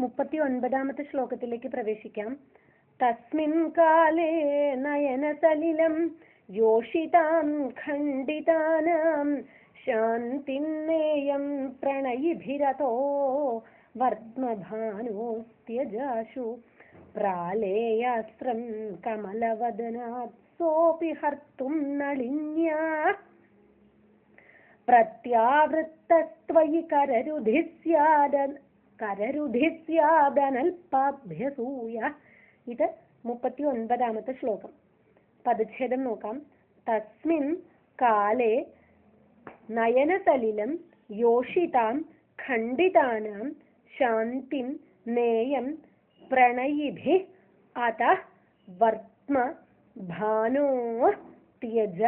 39ാമത്തെ ശ്ലോകത്തിലേക്ക് പ്രവേശിക്കാം. തസ്മിൻ കാലേ നയനസലിലം യോഷിതാം ഖണ്ഡിതാനാം ശാന്തിന്നേയം പ്രണയിഭിരതോ വർദ്മഭാനോസ്ത്യജാശു പ്രാലേയാസ്ത്രം കമലവദനാത് സോപി ഹർത്തും നളിന്യാ പ്രത്യാവൃത്തസ്ത്വയി കരരുധിസ്യാദനൽപാഭ്യസൂയ. ഇത് 39ാമത്തെ ശ്ലോകം. പദച്ഛേദം നോക്കാം. തസ്മിൻ കാലേ നയനസലിലം യോഷിതാം ഖണ്ഡിതാനാം ശാന്തിം നേയം പ്രണയിഭിഃ അതഃ വർത്മ ഭാനോ ത്യജ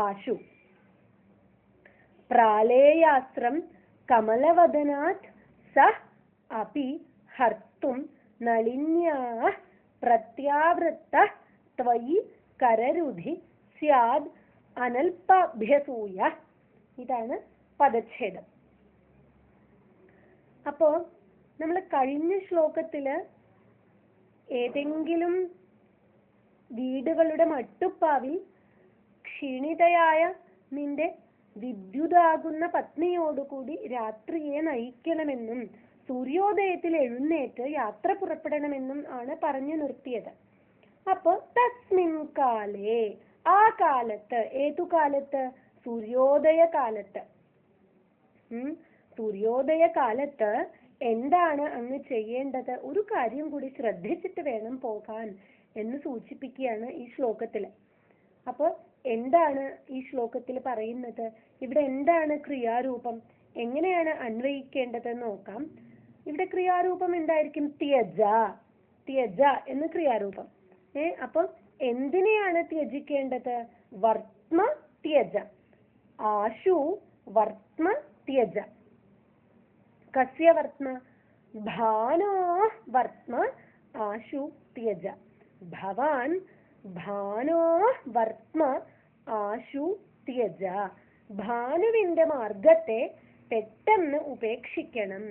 ആശു പ്രാലേയാസ്ത്രം കമലവദനാത് സഹ അപി ഹർത്തും നളിന്യാഃ പ്രത്യാവൃത്തഃ ത്വയി കരരുധി സ്യാദ് അനൽപാഭ്യസൂയ. ഇതാണ് പദച്ഛേദം. അപ്പോ നമ്മൾ കഴിഞ്ഞ ശ്ലോകത്തില് ഏതെങ്കിലും വീടുകളുടെ മട്ടുപ്പാവിൽ ക്ഷീണിതയായ നിന്റെ വിദ്യുതാകുന്ന പത്നിയോടുകൂടി രാത്രിയെ നയിക്കണമെന്നും സൂര്യോദയത്തിൽ എഴുന്നേറ്റ് യാത്ര പുറപ്പെടണമെന്നും ആണ് പറഞ്ഞു നിർത്തിയത്. അപ്പൊ തസ്മിൻ കാലേ, ആ കാലത്ത്, ഏതു കാലത്ത്? സൂര്യോദയ കാലത്ത്. സൂര്യോദയ കാലത്ത് എന്താണ് അങ്ങ് ചെയ്യേണ്ടത്? ഒരു കാര്യം കൂടി ശ്രദ്ധിച്ചിട്ട് വേണം പോകാൻ എന്ന് സൂചിപ്പിക്കുകയാണ് ഈ ശ്ലോകത്തില്. അപ്പൊ എന്താണ് ഈ ശ്ലോകത്തിൽ പറയുന്നത്? ഇവിടെ എന്താണ് ക്രിയാരൂപം? എങ്ങനെയാണ് അന്വയിക്കേണ്ടത് നോക്കാം. ഇവിടെ ക്രിയാരൂപം എന്തായിരിക്കും? ത്യജ. ത്യജ എന്ന് ക്രിയാരൂപം. അപ്പൊ എന്തിനെയാണ് ത്യജിക്കേണ്ടത്? വർത്മ ത്യജ. ആശു വർത്മ ത്യജ. കസ്യ വർത്മ? ഭാനോ വർത്മ ആശു ത്യജ. ഭവാൻ ഭാനോ വർത്മ ആശു ത്യജ. ഭാനുവിന്റെ മാർഗത്തെ പെട്ടെന്ന് ഉപേക്ഷിക്കണം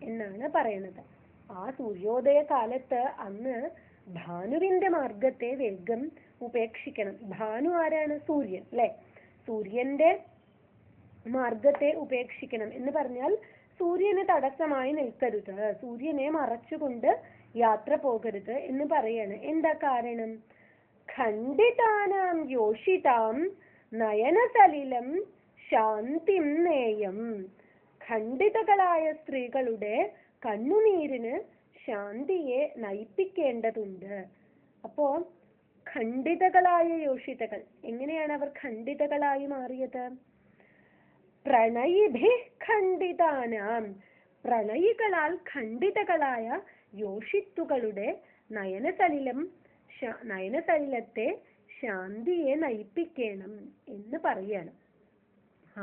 എന്നാണ് പറയുന്നത്. ആ സൂര്യോദയ കാലത്ത് അങ്ങ് ഭാനുവിന്റെ മാർഗത്തെ വേഗം ഉപേക്ഷിക്കണം. ഭാനു ആരാണ്? സൂര്യൻ, അല്ലെ? സൂര്യന്റെ മാർഗത്തെ ഉപേക്ഷിക്കണം എന്ന് പറഞ്ഞാൽ സൂര്യന് തടസ്സമായി നിൽക്കരുത്, സൂര്യനെ മറച്ചുകൊണ്ട് യാത്ര പോകരുത് എന്ന് പറയാണ്. എന്താ കാരണം? ഖണ്ഡിതാനാം യോഷിതാം നയനസലിലം ശാന്തിം നേയം. ഖണ്ഡിതകളായ സ്ത്രീകളുടെ കണ്ണുനീരിന് ശാന്തിയെ നയിപ്പിക്കേണ്ടതുണ്ട്. അപ്പോ ഖണ്ഡിതകളായ യോഷിതകൾ, എങ്ങനെയാണ് അവർ ഖണ്ഡിതകളായി മാറിയത്? പ്രണയിഭിഃ ഖണ്ഡിതാനാം, പ്രണയികളാൽ ഖണ്ഡിതകളായ യോഷിത്തുകളുടെ നയനസലിലത്തെ ശാന്തിയെ നയിപ്പിക്കണം എന്ന് പറയാണ്.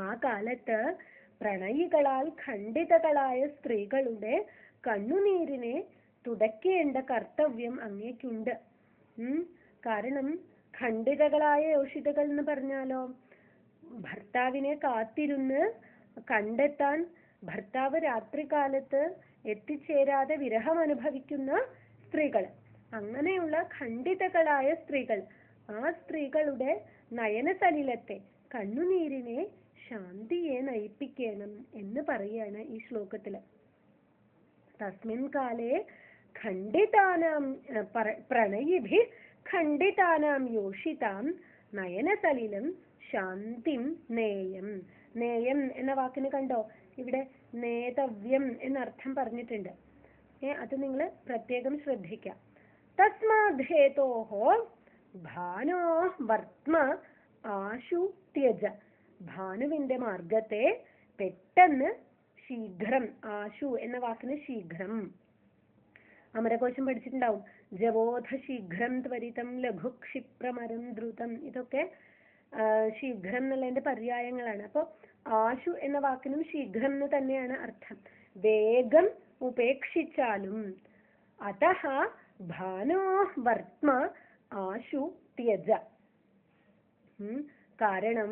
ആ കാലത്ത് പ്രണയികളാൽ ഖണ്ഡിതകളായ സ്ത്രീകളുടെ കണ്ണുനീരിനെ തുടയ്ക്കേണ്ട കർത്തവ്യം അങ്ങേക്കുണ്ട്. കാരണം ഖണ്ഡിതകളായ യോഷിതകൾ എന്ന് പറഞ്ഞാലോ, ഭർത്താവിനെ കാത്തിരുന്ന് കണ്ടെത്താൻ ഭർത്താവ് രാത്രികാലത്ത് എത്തിച്ചേരാതെ വിരഹം അനുഭവിക്കുന്ന സ്ത്രീകൾ, അങ്ങനെയുള്ള ഖണ്ഡിതകളായ സ്ത്രീകൾ, ആ സ്ത്രീകളുടെ നയനസലിലത്തെ കണ്ണുനീരിനെ ശാന്തിയെ നയിപ്പിക്കണം എന്ന് പറയാണ് ഈ ശ്ലോകത്തില്. തസ്മിൻ കാലേ ഖണ്ഡിതാനാം പ്രണയിഭിഃ ഖണ്ഡിതാനാം യോഷിതാം നയനസലിലം ശാന്തിം നേയം. നേയം എന്ന വാക്കിന് കണ്ടോ, ഇവിടെ നേതവ്യം എന്നർത്ഥം പറഞ്ഞിട്ടുണ്ട്. അത് നിങ്ങൾ പ്രത്യേകം ശ്രദ്ധിക്കാം. തസ്മാദ്ധേതോഹോ ഭാനോ വർത്മ ആശു ത്യജ. ഭാനുവിന്റെ മാർഗത്തെ പെട്ടെന്ന്, ശീഘ്രം. ആശു എന്ന വാക്കിന് ശീഘ്രം. അമരകോശം പഠിച്ചിട്ടുണ്ടാവും. ജവോധ ശീഘ്രം ത്വരിതം ലഘു ക്ഷിപ്രമരം ദ്രുതം. ഇതൊക്കെ ശീഘ്രം എന്നുള്ളതിന്റെ പര്യായങ്ങളാണ്. അപ്പൊ ആശു എന്ന വാക്കിനും ശീഘ്രം എന്ന് തന്നെയാണ് അർത്ഥം. വേഗം ഉപേക്ഷിച്ചാലും. അതഃ ഭാനോ വർത്മ ആശു ത്യജ. കാരണം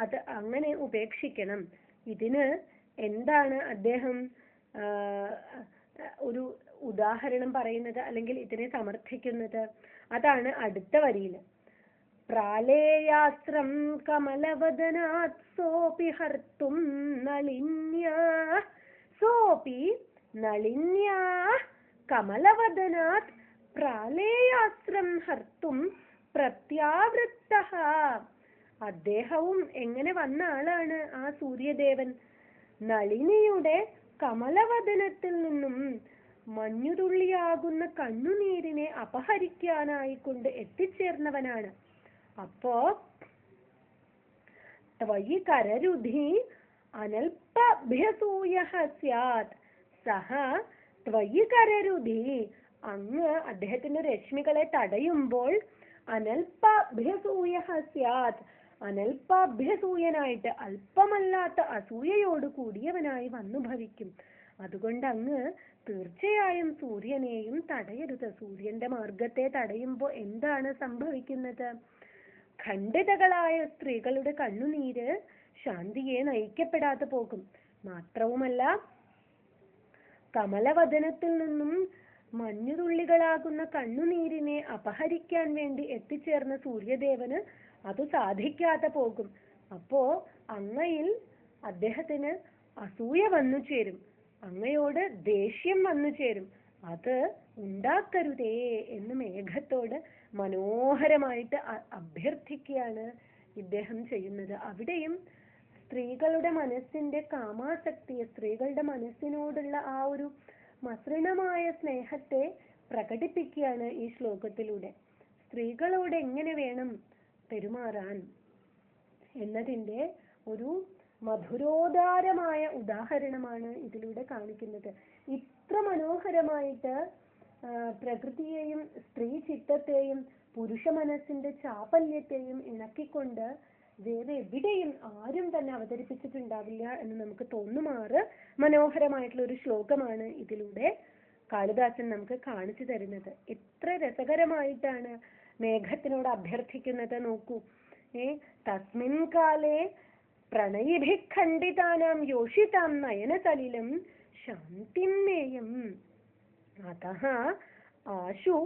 അത് അങ്ങനെ ഉപേക്ഷിക്കണം. ഇതിന് എന്താണ് അദ്ദേഹം ഒരു ഉദാഹരണം പറയുന്നത് അല്ലെങ്കിൽ ഇതിനെ സമർത്ഥിക്കുന്നത്. അതാണ് അടുത്ത വരിയിൽ. പ്രാലേയാസ്ത്രം കമലവദനാത് സോപി ഹർത്തും നളിന്യാ സോപി നളിന്യാ കമലവദനാത് പ്രാലേയാസ്ത്രം ഹർത്തും പ്രത്യാവൃത്തഃ. അദ്ദേഹവും എങ്ങനെ വന്ന ആളാണ് ആ സൂര്യദേവൻ? നളിനിയുടെ കമലവദനത്തിൽ നിന്നും മഞ്ഞുതുള്ളിയാകുന്ന കണ്ണുനീരിനെ അപഹരിക്കാനായിക്കൊണ്ട് എത്തിച്ചേർന്നവനാണ്. അപ്പോ ത്വയി കരരുധി അനൽപഭ്യസൂയഃ സ്യാത് സഹ ത്വയി കരരുധി. അങ്ങ് അദ്ദേഹത്തിന്റെ രശ്മികളെ തടയുമ്പോൾ അനൽപഭ്യസൂയഃ സ്യാത്, അനൽപാഭ്യസൂയനായിട്ട് അല്പമല്ലാത്ത അസൂയയോട് കൂടിയവനായി വന്നു ഭവിക്കും. അതുകൊണ്ട് അങ്ങ് തീർച്ചയായും സൂര്യനെയും തടയരുത്. സൂര്യന്റെ മാർഗത്തെ തടയുമ്പോൾ എന്താണ് സംഭവിക്കുന്നത്? ഖണ്ഡിതകളായ സ്ത്രീകളുടെ കണ്ണുനീര് ശാന്തിയെ നയിക്കപ്പെടാതെ പോകും. മാത്രവുമല്ല, കമലവദനത്തിൽ നിന്നും മഞ്ഞുതുള്ളികളാകുന്ന കണ്ണുനീരിനെ അപഹരിക്കാൻ വേണ്ടി എത്തിച്ചേർന്ന സൂര്യദേവന് അത് സാധിക്കാതെ പോകും. അപ്പോ അങ്ങയിൽ അദ്ദേഹത്തിന് അസൂയ വന്നു ചേരും, അങ്ങയോട് ദേഷ്യം വന്നു ചേരും. അത് ഉണ്ടാക്കരുതേ എന്ന് മേഘത്തോട് മനോഹരമായിട്ട് അഭ്യർത്ഥിക്കുകയാണ് ഇദ്ദേഹം ചെയ്യുന്നത്. അവിടെയും സ്ത്രീകളുടെ മനസ്സിന്റെ കാമാസക്തിയെ, സ്ത്രീകളുടെ മനസ്സിനോടുള്ള ആ ഒരു മസൃണമായ സ്നേഹത്തെ പ്രകടിപ്പിക്കുകയാണ് ഈ ശ്ലോകത്തിലൂടെ. സ്ത്രീകളോട് എങ്ങനെ വേണം പെരുമാറാൻ എന്നതിന്റെ ഒരു മധുരോദാരമായ ഉദാഹരണമാണ് ഇതിലൂടെ കാണിക്കുന്നത്. ഇത്ര മനോഹരമായിട്ട് പ്രകൃതിയെയും സ്ത്രീ ചിത്തത്തെയും പുരുഷ മനസ്സിന്റെ ചാപല്യത്തെയും ഇണക്കിക്കൊണ്ട് വേറെ എവിടെയും ആരും തന്നെ അവതരിപ്പിച്ചിട്ടുണ്ടാവില്ല എന്ന് നമുക്ക് തോന്നുമാറ് മനോഹരമായിട്ടുള്ള ഒരു ശ്ലോകമാണ് ഇതിലൂടെ കാളിദാസൻ നമുക്ക് കാണിച്ചു തരുന്നത്. എത്ര രസകരമായിട്ടാണ് മേഘത്തിനോട് അഭ്യർത്ഥിക്കുന്നത് നോക്കൂ. തസ്മിൻ കാലേ പ്രണയിഭി ഖണ്ഡിതാനാം യോഷിതാം നയനസലിലം ശാന്തിമേയം അതഃ ആശു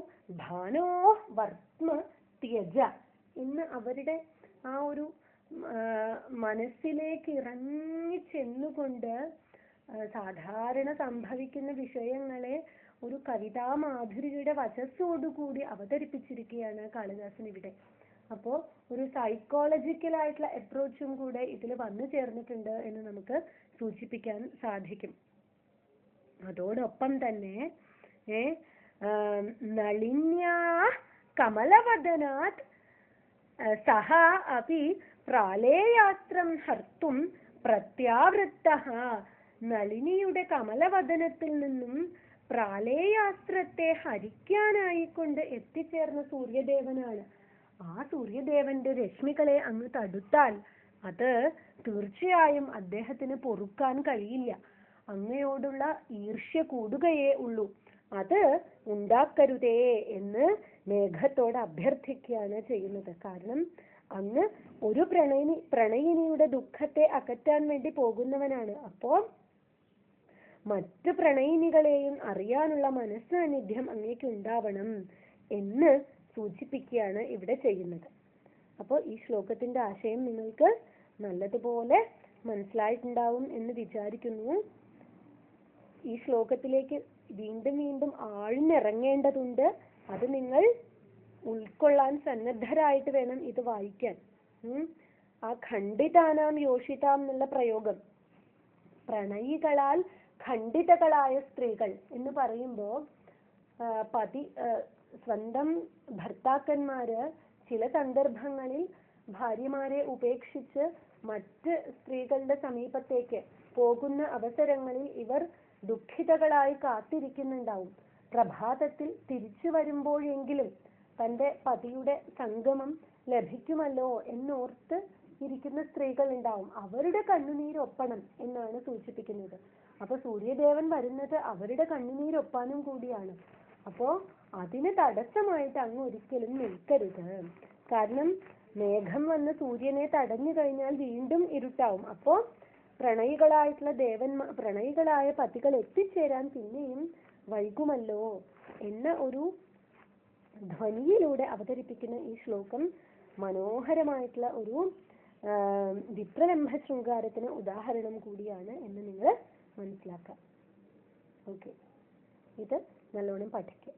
ഭാനോ വർത്മ ത്യജ എന്ന് അവരുടെ ആ ഒരു മനസ്സിലേക്ക് ഇറങ്ങി ചെന്നുകൊണ്ട് സാധാരണ സംഭവിക്കുന്ന വിഷയങ്ങളെ ഒരു കവിതാ മാധുരിയുടെ വചസ്സോടുകൂടി അവതരിപ്പിച്ചിരിക്കുകയാണ് കാളിദാസൻ ഇവിടെ. അപ്പോ ഒരു സൈക്കോളജിക്കൽ ആയിട്ടുള്ള അപ്രോച്ചും കൂടെ ഇതിൽ വന്നു ചേർന്നിട്ടുണ്ട് എന്ന് നമുക്ക് സൂചിപ്പിക്കാൻ സാധിക്കും. അതോടൊപ്പം തന്നെ നളിന്യാ കമലവദനാത് സഹ അപി പ്രാലേയാസ്ത്രം ഹർത്തും പ്രത്യാവൃത്തഃ. നളിനിയുടെ കമലവദനത്തിൽ നിന്നും പ്രാലേയാസ്ത്രത്തെ ഹരിക്കാനായിക്കൊണ്ട് എത്തിച്ചേർന്ന സൂര്യദേവനാണ്. ആ സൂര്യദേവന്റെ രശ്മികളെ അങ്ങ് തടുത്താൽ അത് തീർച്ചയായും അദ്ദേഹത്തിന് പൊറുക്കാൻ കഴിയില്ല. അങ്ങയോടുള്ള ഈർഷ്യ കൂടുകയേ ഉള്ളൂ. അത് ഉണ്ടാക്കരുതേ എന്ന് മേഘത്തോട് അഭ്യർത്ഥിക്കുകയാണ് ചെയ്യുന്നത്. കാരണം അങ്ങ് ഒരു പ്രണയിനിയുടെ ദുഃഖത്തെ അകറ്റാൻ വേണ്ടി പോകുന്നവനാണ്. അപ്പോ മറ്റു പ്രണയിനികളെയും അറിയാനുള്ള മനസ്സാന്നിധ്യം അങ്ങേക്ക് ഉണ്ടാവണം എന്ന് സൂചിപ്പിക്കുകയാണ് ഇവിടെ ചെയ്യുന്നത്. അപ്പോൾ ഈ ശ്ലോകത്തിന്റെ ആശയം നിങ്ങൾക്ക് നല്ലതുപോലെ മനസ്സിലായിട്ടുണ്ടാവും എന്ന് വിചാരിക്കുന്നു. ഈ ശ്ലോകത്തിലേക്ക് വീണ്ടും വീണ്ടും ആഴ്ന്നിറങ്ങേണ്ടതുണ്ട്. അത് നിങ്ങൾ ഉൾക്കൊള്ളാൻ സന്നദ്ധരായിട്ട് വേണം ഇത് വായിക്കാൻ. ആ ഖണ്ഡിതാനാം യോഷിതാം എന്നുള്ള പ്രയോഗം, പ്രണയികളാൽ ഖണ്ഡിതകളായ സ്ത്രീകൾ എന്ന് പറയുമ്പോൾ സ്വന്തം ഭർത്താക്കന്മാര് ചില സന്ദർഭങ്ങളിൽ ഭാര്യമാരെ ഉപേക്ഷിച്ച് മറ്റ് സ്ത്രീകളുടെ സമീപത്തേക്ക് പോകുന്ന അവസരങ്ങളിൽ ഇവർ ദുഃഖിതകളായി കാത്തിരിക്കുന്നുണ്ടാവും. പ്രഭാതത്തിൽ തിരിച്ചു വരുമ്പോഴെങ്കിലും തന്റെ പതിയുടെ സംഗമം ലഭിക്കുമല്ലോ എന്നോർത്ത് ഇരിക്കുന്ന സ്ത്രീകൾ ഉണ്ടാവും. അവരുടെ കണ്ണുനീരൊപ്പണം എന്നാണ് സൂചിപ്പിക്കുന്നത്. അപ്പൊ സൂര്യദേവൻ വരുന്നത് അവരുടെ കണ്ണുനീരൊപ്പാനും കൂടിയാണ്. അപ്പോ അതിന് തടസ്സമായിട്ട് അങ്ങ് ഒരിക്കലും നിൽക്കരുത്. കാരണം മേഘം വന്ന് സൂര്യനെ തടഞ്ഞു കഴിഞ്ഞാൽ വീണ്ടും ഇരുട്ടാവും. അപ്പോ പ്രണയികളായ പതികൾ എത്തിച്ചേരാൻ പിന്നെയും വൈകുമല്ലോ എന്ന ഒരു ധ്വനിയിലൂടെ അവതരിപ്പിക്കുന്ന ഈ ശ്ലോകം മനോഹരമായിട്ടുള്ള ഒരു വിപ്രലംഭ ശൃംഗാരത്തിന് ഉദാഹരണം കൂടിയാണ് എന്ന് നിങ്ങൾ മനസ്സിലാക്കാം. ഓക്കെ, ഇത് നല്ലോണം പഠിക്കുക.